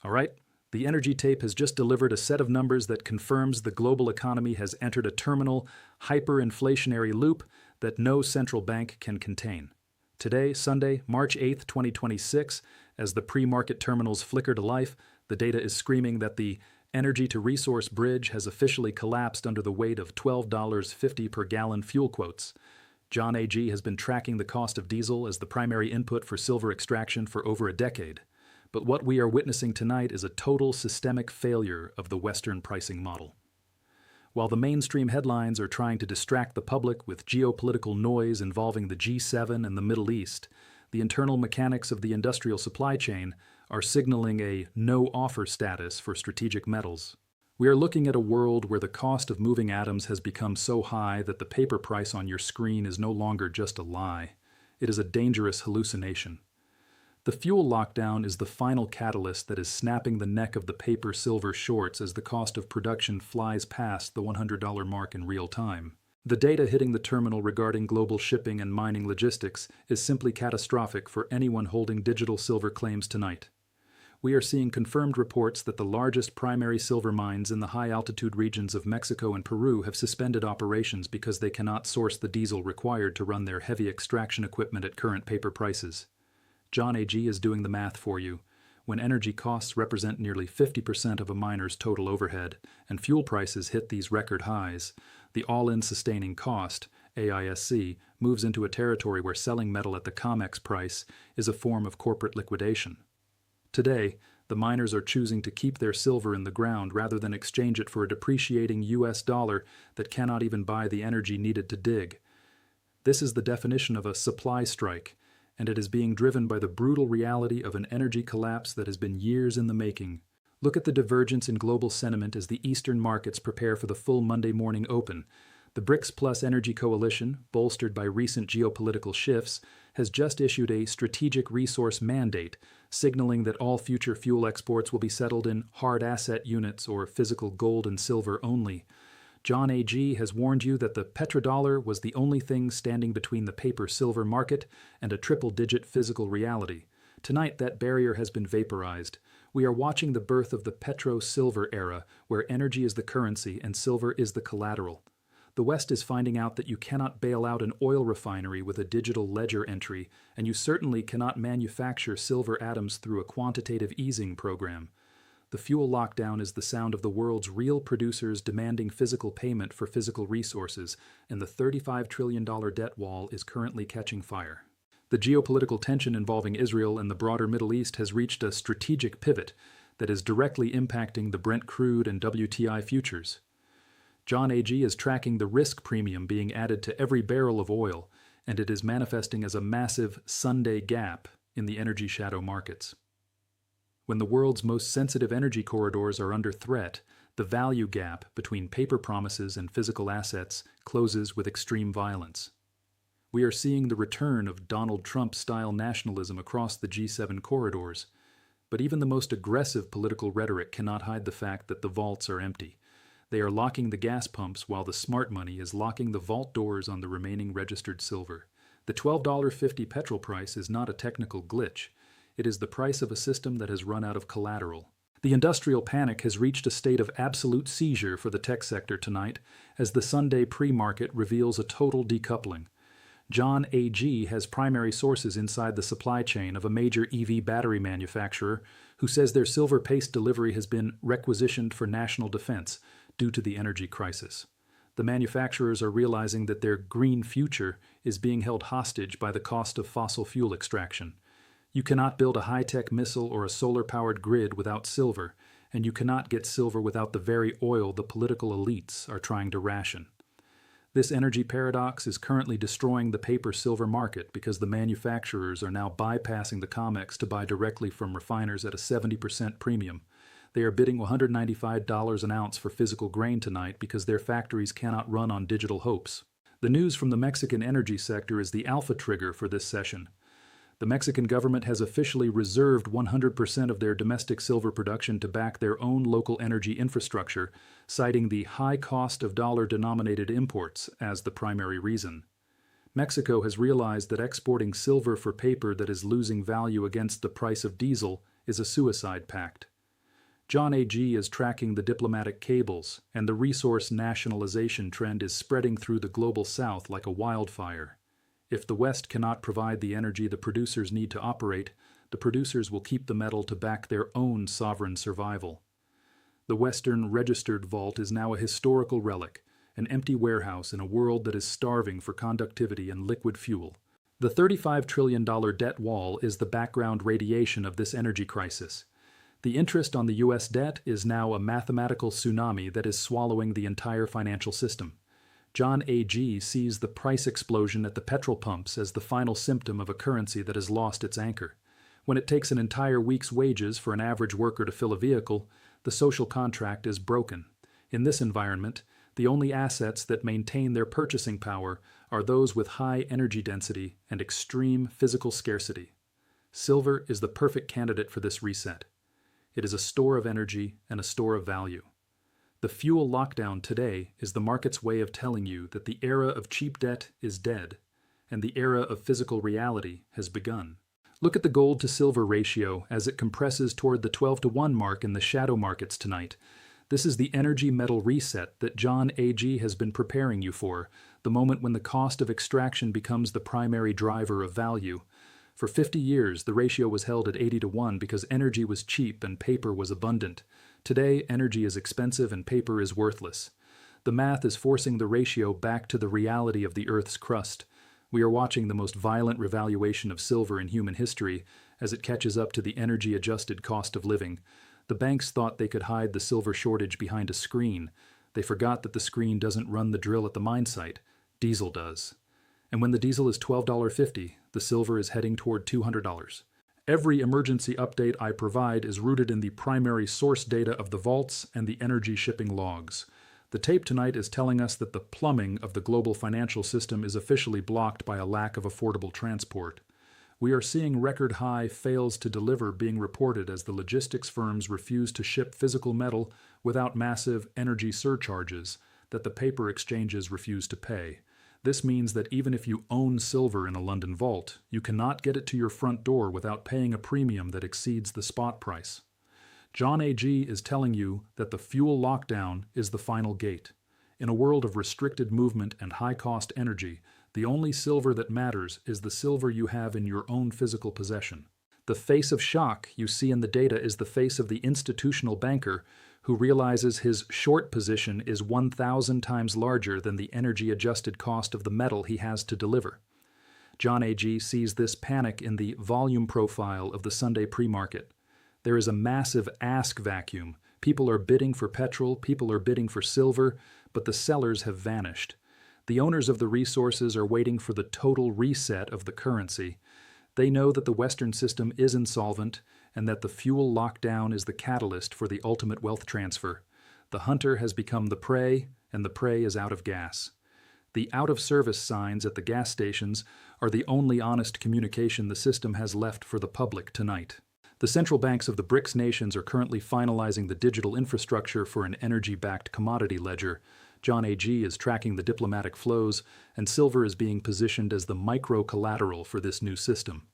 All right, the energy tape has just delivered a set of numbers that confirms the global economy has entered a terminal, hyperinflationary loop that no central bank can contain. Today, Sunday, March 8th, 2026, as the pre-market terminals flicker to life, the data is screaming that the energy-to-resource bridge has officially collapsed under the weight of $12.50 per gallon fuel quotes. John AG has been tracking the cost of diesel as the primary input for silver extraction for over a decade. But what we are witnessing tonight is a total systemic failure of the Western pricing model. While the mainstream headlines are trying to distract the public with geopolitical noise involving the G7 and the Middle East, the internal mechanics of the industrial supply chain are signaling a no-offer status for strategic metals. We are looking at a world where the cost of moving atoms has become so high that the paper price on your screen is no longer just a lie. It is a dangerous hallucination. The fuel lockdown is the final catalyst that is snapping the neck of the paper-silver shorts as the cost of production flies past the $100 mark in real time. The data hitting the terminal regarding global shipping and mining logistics is simply catastrophic for anyone holding digital silver claims tonight. We are seeing confirmed reports that the largest primary silver mines in the high-altitude regions of Mexico and Peru have suspended operations because they cannot source the diesel required to run their heavy extraction equipment at current paper prices. John AG is doing the math for you. When energy costs represent nearly 50% of a miner's total overhead and fuel prices hit these record highs, the all-in sustaining cost, AISC, moves into a territory where selling metal at the COMEX price is a form of corporate liquidation. Today, the miners are choosing to keep their silver in the ground rather than exchange it for a depreciating US dollar that cannot even buy the energy needed to dig. This is the definition of a supply strike, and it is being driven by the brutal reality of an energy collapse that has been years in the making. Look at the divergence in global sentiment as the Eastern markets prepare for the full Monday morning open. The BRICS Plus Energy Coalition, bolstered by recent geopolitical shifts, has just issued a strategic resource mandate, signaling that all future fuel exports will be settled in hard asset units or physical gold and silver only. John AG has warned you that the petrodollar was the only thing standing between the paper-silver market and a triple-digit physical reality. Tonight, that barrier has been vaporized. We are watching the birth of the petro-silver era, where energy is the currency and silver is the collateral. The West is finding out that you cannot bail out an oil refinery with a digital ledger entry, and you certainly cannot manufacture silver atoms through a quantitative easing program. The fuel lockdown is the sound of the world's real producers demanding physical payment for physical resources, and the $35 trillion debt wall is currently catching fire. The geopolitical tension involving Israel and the broader Middle East has reached a strategic pivot that is directly impacting the Brent crude and WTI futures. John AG is tracking the risk premium being added to every barrel of oil, and it is manifesting as a massive Sunday gap in the energy shadow markets. When the world's most sensitive energy corridors are under threat, the value gap between paper promises and physical assets closes with extreme violence. We are seeing the return of Donald Trump-style nationalism across the G7 corridors, but even the most aggressive political rhetoric cannot hide the fact that the vaults are empty. They are locking the gas pumps while the smart money is locking the vault doors on the remaining registered silver. The $12.50 petrol price is not a technical glitch. It is the price of a system that has run out of collateral. The industrial panic has reached a state of absolute seizure for the tech sector tonight as the Sunday pre-market reveals a total decoupling. John AG has primary sources inside the supply chain of a major EV battery manufacturer who says their silver paste delivery has been requisitioned for national defense due to the energy crisis. The manufacturers are realizing that their green future is being held hostage by the cost of fossil fuel extraction. You cannot build a high-tech missile or a solar-powered grid without silver, and you cannot get silver without the very oil the political elites are trying to ration. This energy paradox is currently destroying the paper-silver market because the manufacturers are now bypassing the COMEX to buy directly from refiners at a 70% premium. They are bidding $195 an ounce for physical grain tonight because their factories cannot run on digital hopes. The news from the Mexican energy sector is the alpha trigger for this session. The Mexican government has officially reserved 100% of their domestic silver production to back their own local energy infrastructure, citing the high cost of dollar-denominated imports as the primary reason. Mexico has realized that exporting silver for paper that is losing value against the price of diesel is a suicide pact. John AG is tracking the diplomatic cables, and the resource nationalization trend is spreading through the global south like a wildfire. If the West cannot provide the energy the producers need to operate, the producers will keep the metal to back their own sovereign survival. The Western registered vault is now a historical relic, an empty warehouse in a world that is starving for conductivity and liquid fuel. The $35 trillion debt wall is the background radiation of this energy crisis. The interest on the U.S. debt is now a mathematical tsunami that is swallowing the entire financial system. John AG sees the price explosion at the petrol pumps as the final symptom of a currency that has lost its anchor. When it takes an entire week's wages for an average worker to fill a vehicle, the social contract is broken. In this environment, the only assets that maintain their purchasing power are those with high energy density and extreme physical scarcity. Silver is the perfect candidate for this reset. It is a store of energy and a store of value. The fuel lockdown today is the market's way of telling you that the era of cheap debt is dead, and the era of physical reality has begun. Look at the gold to silver ratio as it compresses toward the 12-to-1 mark in the shadow markets tonight. This is the energy metal reset that John AG has been preparing you for, the moment when the cost of extraction becomes the primary driver of value. For 50 years, the ratio was held at 80-to-1 because energy was cheap and paper was abundant. Today, energy is expensive and paper is worthless. The math is forcing the ratio back to the reality of the Earth's crust. We are watching the most violent revaluation of silver in human history as it catches up to the energy-adjusted cost of living. The banks thought they could hide the silver shortage behind a screen. They forgot that the screen doesn't run the drill at the mine site. Diesel does. And when the diesel is $12.50, the silver is heading toward $200. Every emergency update I provide is rooted in the primary source data of the vaults and the energy shipping logs. The tape tonight is telling us that the plumbing of the global financial system is officially blocked by a lack of affordable transport. We are seeing record-high fails to deliver being reported as the logistics firms refuse to ship physical metal without massive energy surcharges that the paper exchanges refuse to pay. This means that even if you own silver in a London vault, you cannot get it to your front door without paying a premium that exceeds the spot price. John AG is telling you that the fuel lockdown is the final gate. In a world of restricted movement and high-cost energy, the only silver that matters is the silver you have in your own physical possession. The face of shock you see in the data is the face of the institutional banker who realizes his short position is 1,000 times larger than the energy-adjusted cost of the metal he has to deliver. John AG sees this panic in the volume profile of the Sunday pre-market. There is a massive ask vacuum. People are bidding for petrol, people are bidding for silver, but the sellers have vanished. The owners of the resources are waiting for the total reset of the currency. They know that the Western system is insolvent and that the fuel lockdown is the catalyst for the ultimate wealth transfer. The hunter has become the prey, and the prey is out of gas. The out-of-service signs at the gas stations are the only honest communication the system has left for the public tonight. The central banks of the BRICS nations are currently finalizing the digital infrastructure for an energy-backed commodity ledger. John AG is tracking the diplomatic flows, and silver is being positioned as the micro-collateral for this new system.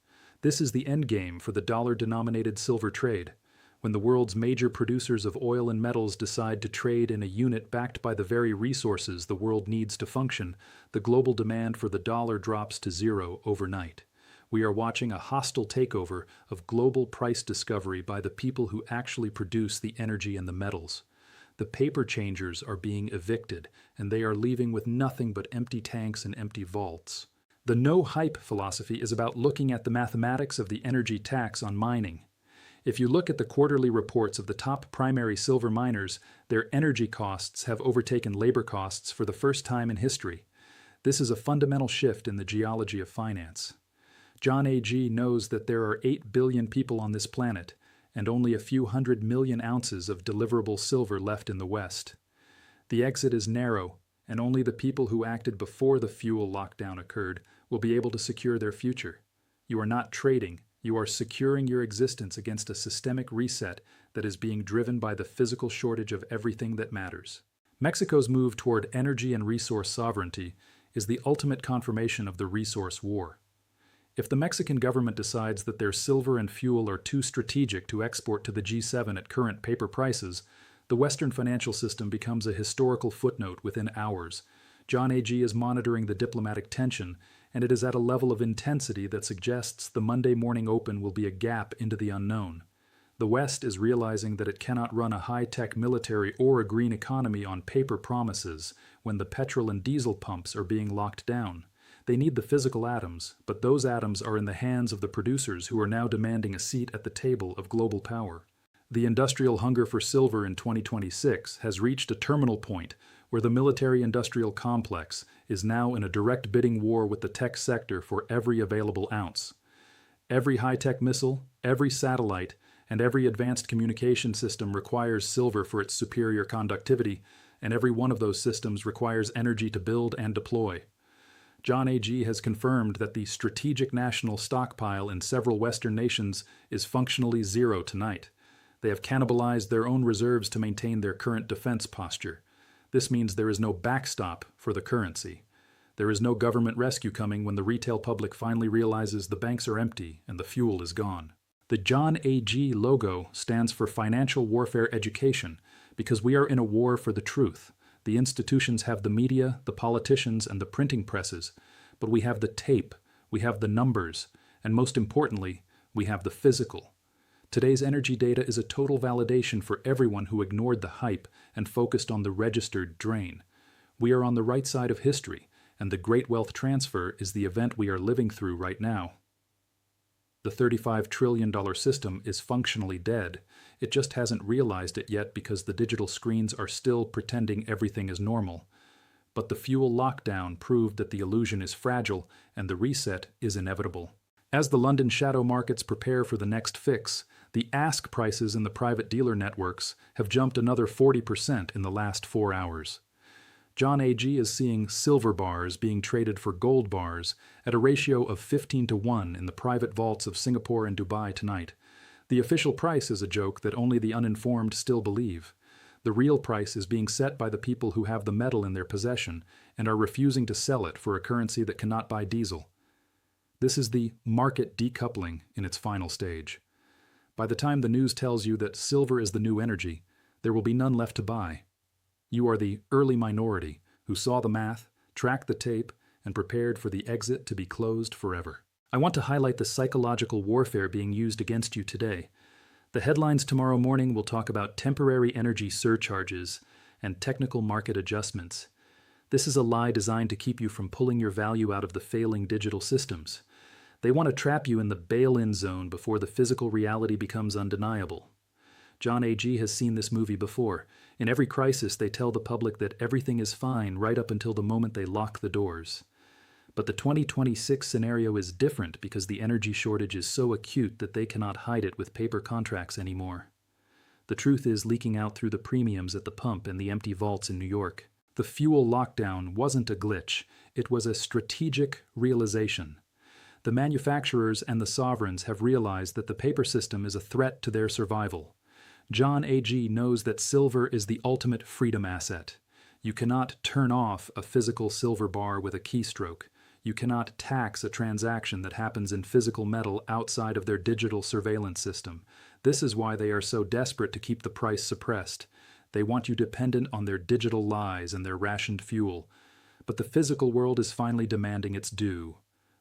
This is the endgame for the dollar-denominated silver trade. When the world's major producers of oil and metals decide to trade in a unit backed by the very resources the world needs to function, the global demand for the dollar drops to zero overnight. We are watching a hostile takeover of global price discovery by the people who actually produce the energy and the metals. The paper changers are being evicted, and they are leaving with nothing but empty tanks and empty vaults. The no-hype philosophy is about looking at the mathematics of the energy tax on mining. If you look at the quarterly reports of the top primary silver miners, their energy costs have overtaken labor costs for the first time in history. This is a fundamental shift in the geology of finance. John AG knows that there are 8 billion people on this planet, and only a few 100 million ounces of deliverable silver left in the West. The exit is narrow, and only the people who acted before the fuel lockdown occurred will be able to secure their future. You are not trading, you are securing your existence against a systemic reset that is being driven by the physical shortage of everything that matters. Mexico's move toward energy and resource sovereignty is the ultimate confirmation of the resource war. If the Mexican government decides that their silver and fuel are too strategic to export to the G7 at current paper prices, the Western financial system becomes a historical footnote within hours. John AG is monitoring the diplomatic tension, and it is at a level of intensity that suggests the Monday morning open will be a gap into the unknown. The West is realizing that it cannot run a high-tech military or a green economy on paper promises when the petrol and diesel pumps are being locked down. They need the physical atoms, but those atoms are in the hands of the producers who are now demanding a seat at the table of global power. The industrial hunger for silver in 2026 has reached a terminal point where the military-industrial complex is now in a direct bidding war with the tech sector for every available ounce. Every high-tech missile, every satellite, and every advanced communication system requires silver for its superior conductivity, and every one of those systems requires energy to build and deploy. John AG has confirmed that the strategic national stockpile in several Western nations is functionally zero tonight. They have cannibalized their own reserves to maintain their current defense posture. This means there is no backstop for the currency. There is no government rescue coming when the retail public finally realizes the banks are empty and the fuel is gone. The John AG logo stands for Financial Warfare Education because we are in a war for the truth. The institutions have the media, the politicians, and the printing presses, but we have the tape, we have the numbers, and most importantly, we have the physical. Today's energy data is a total validation for everyone who ignored the hype and focused on the registered drain. We are on the right side of history, and the great wealth transfer is the event we are living through right now. The $35 trillion system is functionally dead. It just hasn't realized it yet because the digital screens are still pretending everything is normal. But the fuel lockdown proved that the illusion is fragile and the reset is inevitable. As the London shadow markets prepare for the next fix, the ask prices in the private dealer networks have jumped another 40% in the last 4 hours. John AG is seeing silver bars being traded for gold bars at a ratio of 15-1 in the private vaults of Singapore and Dubai tonight. The official price is a joke that only the uninformed still believe. The real price is being set by the people who have the metal in their possession and are refusing to sell it for a currency that cannot buy diesel. This is the market decoupling in its final stage. By the time the news tells you that silver is the new energy, there will be none left to buy. You are the early minority who saw the math, tracked the tape, and prepared for the exit to be closed forever. I want to highlight the psychological warfare being used against you today. The headlines tomorrow morning will talk about temporary energy surcharges and technical market adjustments. This is a lie designed to keep you from pulling your value out of the failing digital systems. They want to trap you in the bail-in zone before the physical reality becomes undeniable. John AG has seen this movie before. In every crisis, they tell the public that everything is fine right up until the moment they lock the doors. But the 2026 scenario is different because the energy shortage is so acute that they cannot hide it with paper contracts anymore. The truth is leaking out through the premiums at the pump and the empty vaults in New York. The fuel lockdown wasn't a glitch, it was a strategic realization. The manufacturers and the sovereigns have realized that the paper system is a threat to their survival. John AG knows that silver is the ultimate freedom asset. You cannot turn off a physical silver bar with a keystroke. You cannot tax a transaction that happens in physical metal outside of their digital surveillance system. This is why they are so desperate to keep the price suppressed. They want you dependent on their digital lies and their rationed fuel. But the physical world is finally demanding its due.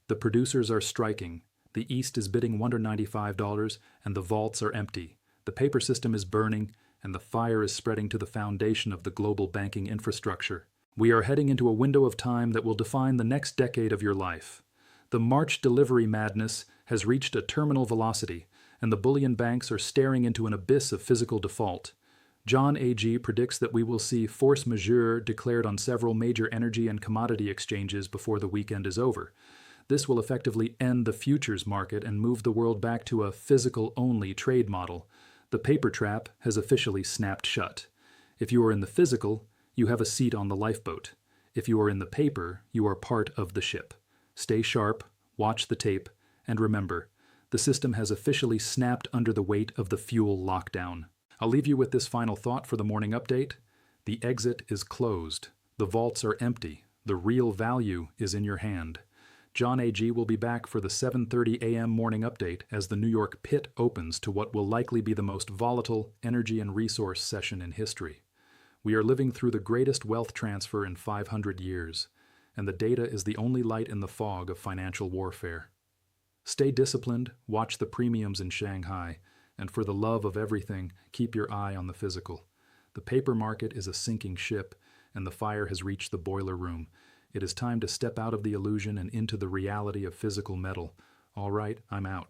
The producers are striking. The East is bidding $195 and the vaults are empty. The paper system is burning, and the fire is spreading to the foundation of the global banking infrastructure. We are heading into a window of time that will define the next decade of your life. The March delivery madness has reached a terminal velocity, and the bullion banks are staring into an abyss of physical default. John AG predicts that we will see force majeure declared on several major energy and commodity exchanges before the weekend is over. This will effectively end the futures market and move the world back to a physical-only trade model. The paper trap has officially snapped shut. If you are in the physical, you have a seat on the lifeboat. If you are in the paper, you are part of the ship. Stay sharp, watch the tape, and remember, the system has officially snapped under the weight of the fuel lockdown. I'll leave you with this final thought for the morning update. The exit is closed. The vaults are empty. The real value is in your hand. John AG will be back for the 7:30 a.m. morning update as the New York pit opens to what will likely be the most volatile energy and resource session in history. We are living through the greatest wealth transfer in 500 years, and the data is the only light in the fog of financial warfare. Stay disciplined, watch the premiums in Shanghai, and for the love of everything, keep your eye on the physical. The paper market is a sinking ship, and the fire has reached the boiler room. It is time to step out of the illusion and into the reality of physical metal. All right, I'm out.